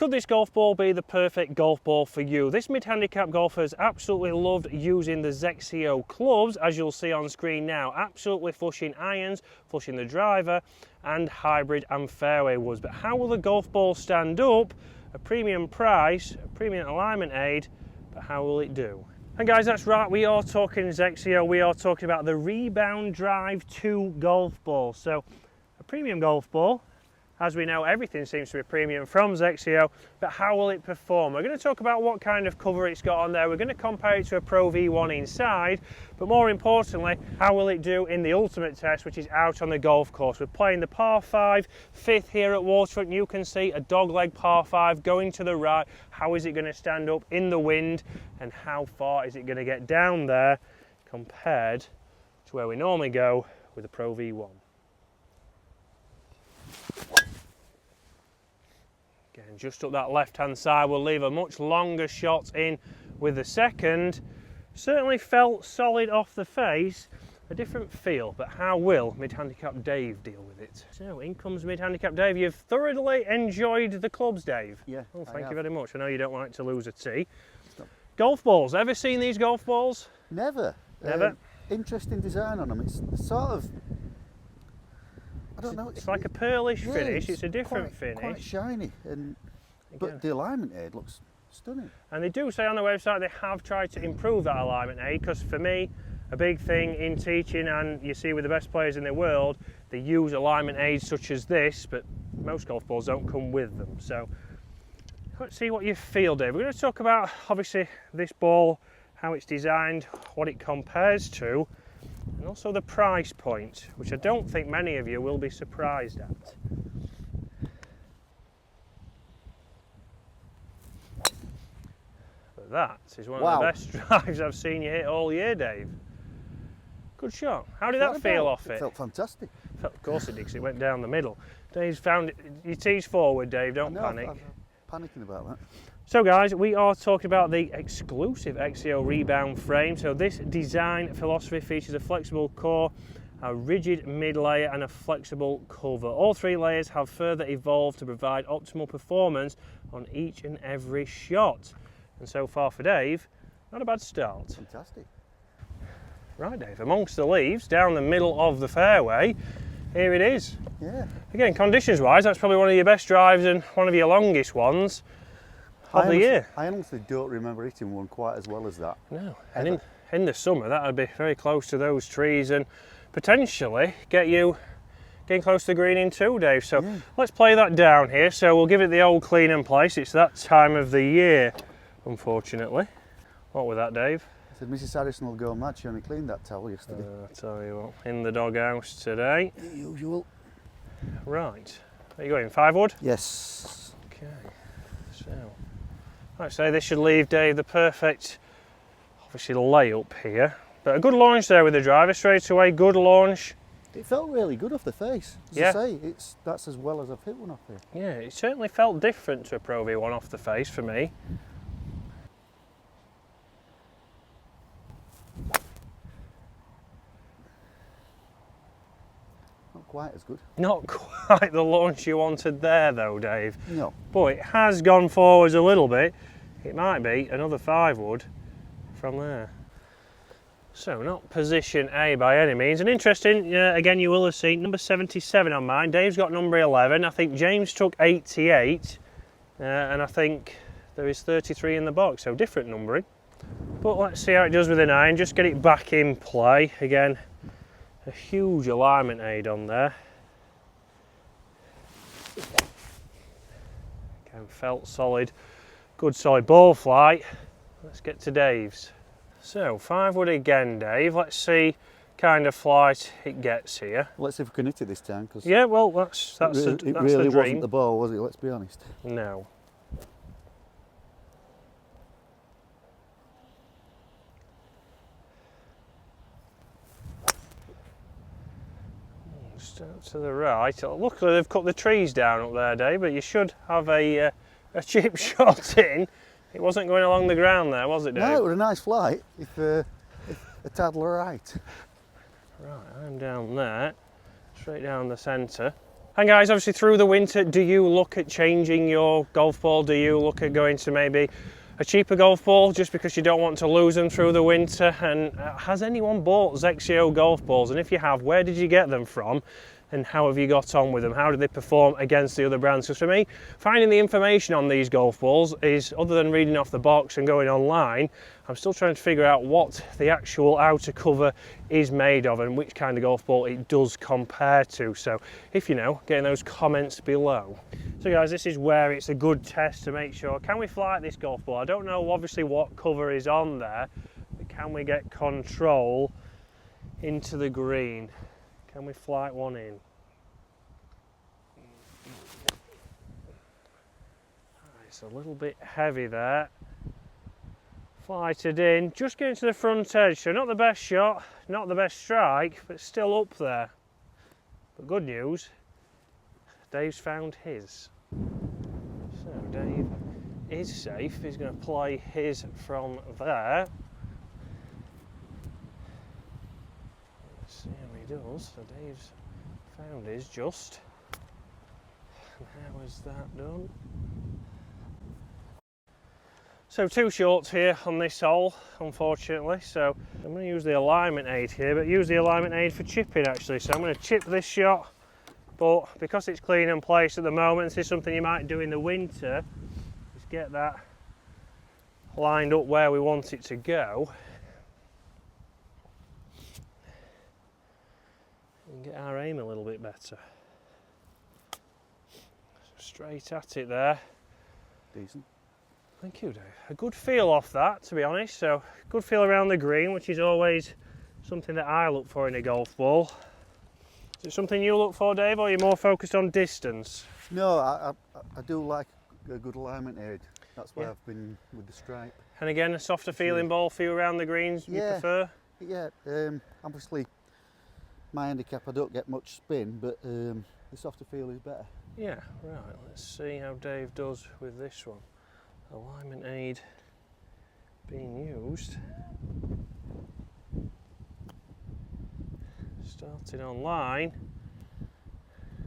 Could this golf ball be the perfect golf ball for you? This mid-handicap golfer has absolutely loved using the XXIO clubs, as you'll see on screen now. Absolutely flushing irons, flushing the driver, and hybrid and fairway woods. But how will the golf ball stand up? A premium price, a premium alignment aid, but how will it do? And guys, that's right, we are talking XXIO. We are talking about the Rebound Drive 2 golf ball. So, a premium golf ball. As we know, everything seems to be premium from XXIO, but how will it perform? We're going to talk about what kind of cover it's got on there. We're going to compare it to a Pro V1 inside, but more importantly, how will it do in the ultimate test, which is out on the golf course. We're playing the par 5, 5th here at Waterfront. You can see a dogleg par 5 going to the right. How is it going to stand up in the wind, and how far is it going to get down there compared to where we normally go with a Pro V1? Again, just up that left-hand side, we'll leave a much longer shot in with the second. Certainly felt solid off the face, a different feel, but how will mid-handicap Dave deal with it? So, in comes mid-handicap Dave. You've thoroughly enjoyed the clubs, Dave. Yeah, oh, thank you very much. I know you don't like to lose a tee. Stop. Golf balls, ever seen these golf balls? Never. Never? Interesting design on them. It's sort of, I don't know. It's like a pearlish finish. It's a different finish. Quite shiny, but the alignment aid looks stunning. And they do say on their website they have tried to improve that alignment aid, because for me, a big thing in teaching, and you see with the best players in the world, they use alignment aids such as this, but most golf balls don't come with them. So let's see what you feel, Dave. We're going to talk about, obviously, this ball, how it's designed, what it compares to, and also the price point, which I don't think many of you will be surprised at. But that is one of the best drives I've seen you hit all year, Dave. Good shot. How did that feel off it? It felt fantastic. Of course it did, because it went down the middle. Dave's found it. You tease forward, Dave, don't panic. I'm panicking about that. So guys, we are talking about the exclusive XXIO Rebound frame. So this design philosophy features a flexible core, a rigid mid layer and a flexible cover. All three layers have further evolved to provide optimal performance on each and every shot. And so far for Dave, not a bad start. Fantastic. Right, Dave, amongst the leaves, down the middle of the fairway, here it is. Yeah. Again, conditions wise, that's probably one of your best drives and one of your longest ones of the year. I honestly don't remember hitting one quite as well as that. No, and in the summer that would be very close to those trees and potentially get you getting close to the green in two, Dave. So let's play that down here. So we'll give it the old clean and place. It's that time of the year, unfortunately. What with that, Dave? I said Mrs. Harrison will go mad. She only cleaned that towel yesterday. I tell you what, in the doghouse today. The usual. Right, are you going 5 wood? Yes. Okay, so I'd say this should leave Dave the perfect, obviously, layup here. But a good launch there with the driver straight away, good launch. It felt really good off the face. As I say, that's as well as I've hit one off here. Yeah, it certainly felt different to a Pro V1 off the face for me. Not quite as good. Not quite the launch you wanted there though, Dave. No. But it has gone forwards a little bit. It might be another 5 wood from there. So not position A by any means. And interesting, again, you will have seen number 77 on mine. Dave's got number 11. I think James took 88. And I think there is 33 in the box, so different numbering. But let's see how it does with an iron. Just get it back in play. Again, a huge alignment aid on there. Again, felt solid. Good solid ball flight. Let's get to Dave's. So 5 wood again, Dave. Let's see kind of flight it gets here. Let's see if we can hit it this time. Cause yeah, well, that's it really wasn't the ball, was it? Let's be honest. No. Just out to the right. Luckily, they've cut the trees down up there, Dave. But you should have a chip shot in. It wasn't going along the ground there, was it, Dave? No, it was a nice flight, if a toddler right. Right, I'm down there, straight down the centre. And guys, obviously through the winter, do you look at changing your golf ball? Do you look at going to maybe a cheaper golf ball just because you don't want to lose them through the winter? And has anyone bought XXIO golf balls? And if you have, where did you get them from? And how have you got on with them? How do they perform against the other brands? Because for me, finding the information on these golf balls is, other than reading off the box and going online, I'm still trying to figure out what the actual outer cover is made of and which kind of golf ball it does compare to. So if you know, get in those comments below. So guys, this is where it's a good test to make sure, can we flight this golf ball? I don't know obviously what cover is on there, but can we get control into the green? Can we flight one in? It's a little bit heavy there. Flighted in, just getting to the front edge, so not the best shot, not the best strike, but still up there. But good news, Dave's found his. So Dave is safe, he's going to play his from there. Let's see how he does. So Dave's found his just. And how is that done? So 2 shorts here on this hole, unfortunately, so I'm going to use the alignment aid here, but use the alignment aid for chipping actually. So I'm going to chip this shot, but because it's clean and placed at the moment, this is something you might do in the winter, just get that lined up where we want it to go. And get our aim a little bit better. So straight at it there. Decent. Thank you, Dave. A good feel off that, to be honest. So, good feel around the green, which is always something that I look for in a golf ball. Is it something you look for, Dave, or are you more focused on distance? No, I do like a good alignment aid. That's why I've been with the stripe. And again, a softer feeling ball for you around the greens, you prefer? Yeah, obviously my handicap, I don't get much spin, but the softer feel is better. Yeah, right. Let's see how Dave does with this one. Alignment aid being used. Starting on line.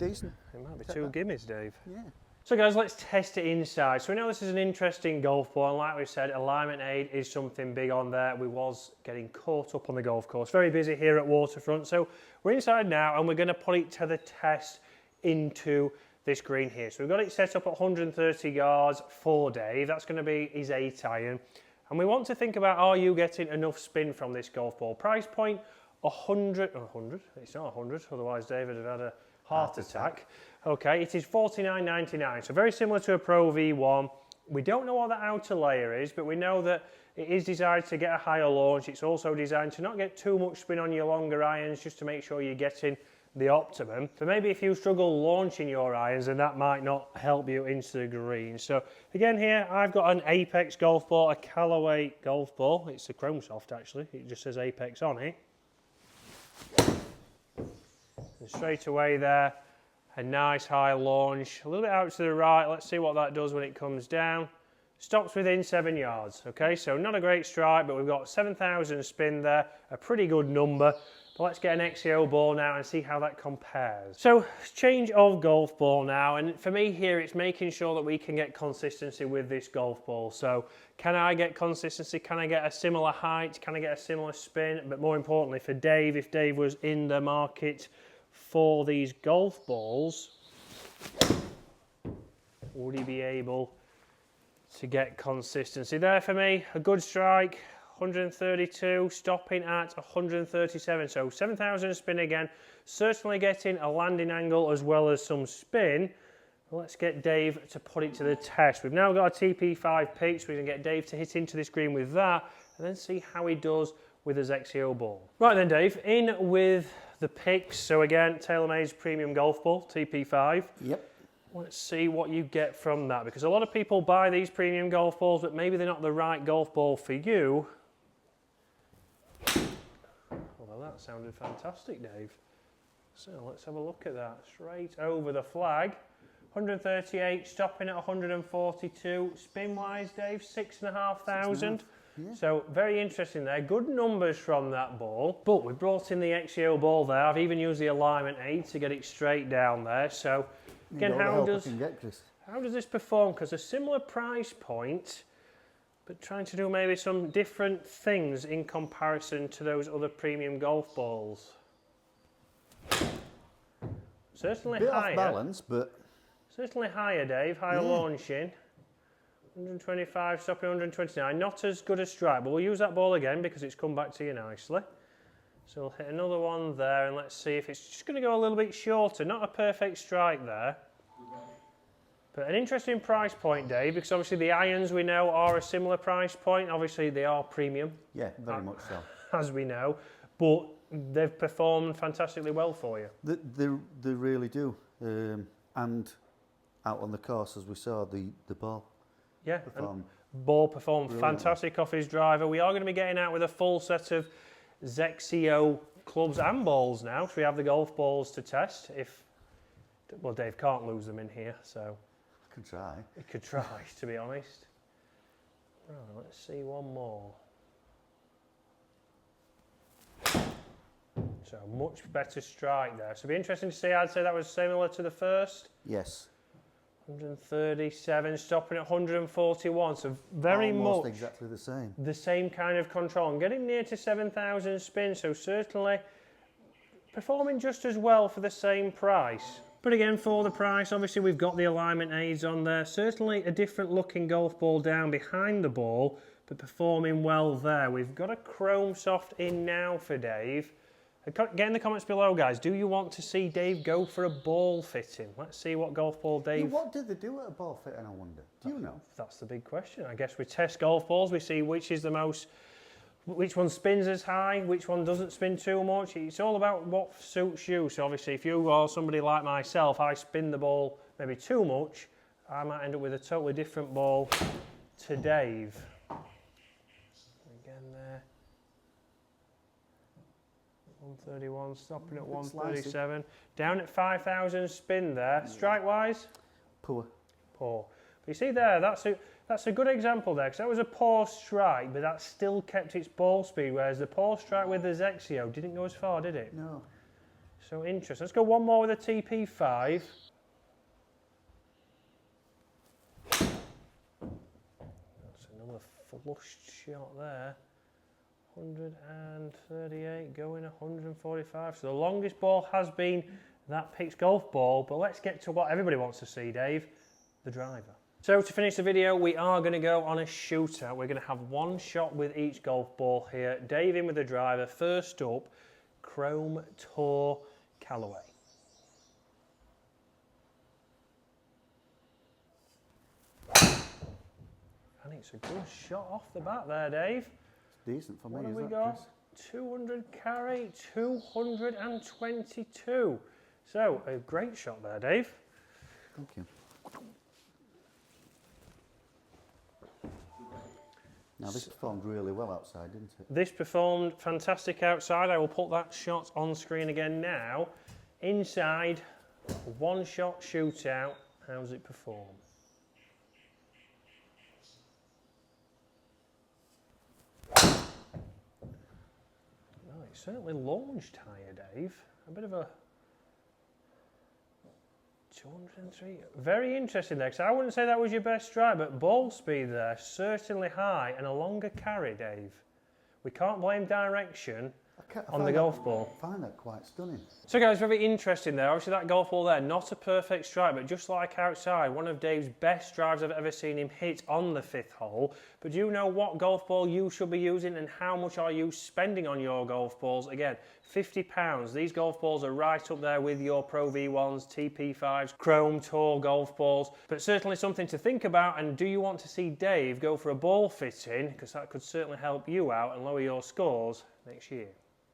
Decent. It might be 2 gimmies, Dave. Yeah. So guys, let's test it inside. So we know this is an interesting golf ball, and like we said, alignment aid is something big on there. We was getting caught up on the golf course. Very busy here at Waterfront. So we're inside now, and we're going to put it to the test into this green here. So we've got it set up at 130 yards for Dave. That's going to be his 8 iron. And we want to think about, are you getting enough spin from this golf ball? Price point, 100, it's not 100, otherwise David would have had a heart attack. Okay, it is $49.99, so very similar to a Pro V1. We don't know what the outer layer is, but we know that it is designed to get a higher launch. It's also designed to not get too much spin on your longer irons, just to make sure you're getting the optimum. So maybe if you struggle launching your irons, then that might not help you into the green. So again here, I've got an Apex golf ball, a Callaway golf ball. It's a Chrome Soft actually, it just says Apex on it. And straight away there, a nice high launch, a little bit out to the right. Let's see what that does when it comes down. Stops within 7 yards, okay? So not a great strike, but we've got 7,000 spin there, a pretty good number. But let's get an XXIO ball now and see how that compares. So, change of golf ball now, and for me here, it's making sure that we can get consistency with this golf ball. So, can I get consistency? Can I get a similar height? Can I get a similar spin? But more importantly, for Dave, if Dave was in the market for these golf balls, would he be able to get consistency? There for me, a good strike, 132, stopping at 137, so 7,000 spin again, certainly getting a landing angle as well as some spin. Let's get Dave to put it to the test. We've now got a TP5 pitch, so we can get Dave to hit into this green with that, and then see how he does with his XXIO ball. Right then Dave, in with the picks. So again, TaylorMade's premium golf ball, TP5. Yep. Let's see what you get from that, because a lot of people buy these premium golf balls, but maybe they're not the right golf ball for you. Although that sounded fantastic, Dave. So let's have a look at that. Straight over the flag. 138, stopping at 142. Spin-wise, Dave, 6,500. Yeah. So very interesting there. Good numbers from that ball. But we brought in the XXIO ball there. I've even used the alignment aid to get it straight down there. So again, how does this perform? Because a similar price point, but trying to do maybe some different things in comparison to those other premium golf balls. Certainly bit higher. Off balance, but certainly higher, Dave. Higher launching. 125, stopping 129. Not as good a strike, but we'll use that ball again because it's come back to you nicely. So we'll hit another one there, and let's see if it's just going to go a little bit shorter. Not a perfect strike there. But an interesting price point, Dave, because obviously the irons we know are a similar price point. Obviously they are premium. Yeah, very much so. As we know. But they've performed fantastically well for you. They really do. And out on the course, as we saw, the ball performed. Ball performed fantastic off his driver. We are going to be getting out with a full set of XXIO clubs and balls now, so we have the golf balls to test. Well, Dave can't lose them in here, so... Could try. He could try, to be honest. Right, let's see one more. So much better strike there. So it'll be interesting to see. I'd say that was similar to the first. Yes. 137, stopping at 141. So very almost much exactly the same. The same kind of control. And getting near to 7,000 spins. So certainly performing just as well for the same price. But again, for the price, obviously we've got the alignment aids on there. Certainly a different looking golf ball down behind the ball, but performing well there. We've got a chrome soft in now for Dave. Get in the comments below, guys. Do you want to see Dave go for a ball fitting? Let's see what golf ball Dave... Yeah, what did they do at a ball fitting, I wonder? Do you know? That's the big question. I guess we test golf balls. We see which is the most... Which one spins as high, which one doesn't spin too much. It's all about what suits you. So obviously if you are somebody like myself, I spin the ball maybe too much, I might end up with a totally different ball to Dave. Again there. 131, stopping at 137. Down at 5,000 spin there. Strike-wise? Poor. Poor. But you see there, that's a good example there, because that was a poor strike, but that still kept its ball speed, whereas the poor strike with the XXIO didn't go as far, did it? No. So interesting. Let's go one more with a TP5. That's another flushed shot there. 138 going 145. So the longest ball has been that Pix golf ball, but let's get to what everybody wants to see, Dave, the driver. So to finish the video, we are going to go on a shootout. We're going to have one shot with each golf ball here. Dave in with the driver. First up, Chrome Tour Callaway. And it's a good shot off the bat there, Dave. It's decent for me, What have is we that, got? Chris? 200 carry, 222. So a great shot there, Dave. Thank you. Now this performed really well outside, didn't it? This performed fantastic outside. I will put that shot on screen again now. Inside, one shot shootout. How does it perform? Oh, it certainly launched higher, Dave. A bit of a 203. Very interesting there, because I wouldn't say that was your best strike, but ball speed there, certainly high, and a longer carry, Dave. We can't blame direction on the golf ball. I find that quite stunning. So guys, very interesting there. Obviously that golf ball there, not a perfect strike, but just like outside, one of Dave's best drives I've ever seen him hit on the 5th hole. But do you know what golf ball you should be using and how much are you spending on your golf balls? Again, £50. These golf balls are right up there with your Pro V1s, TP5s, Chrome Tour golf balls. But certainly something to think about. And do you want to see Dave go for a ball fitting? Because that could certainly help you out and lower your scores next year.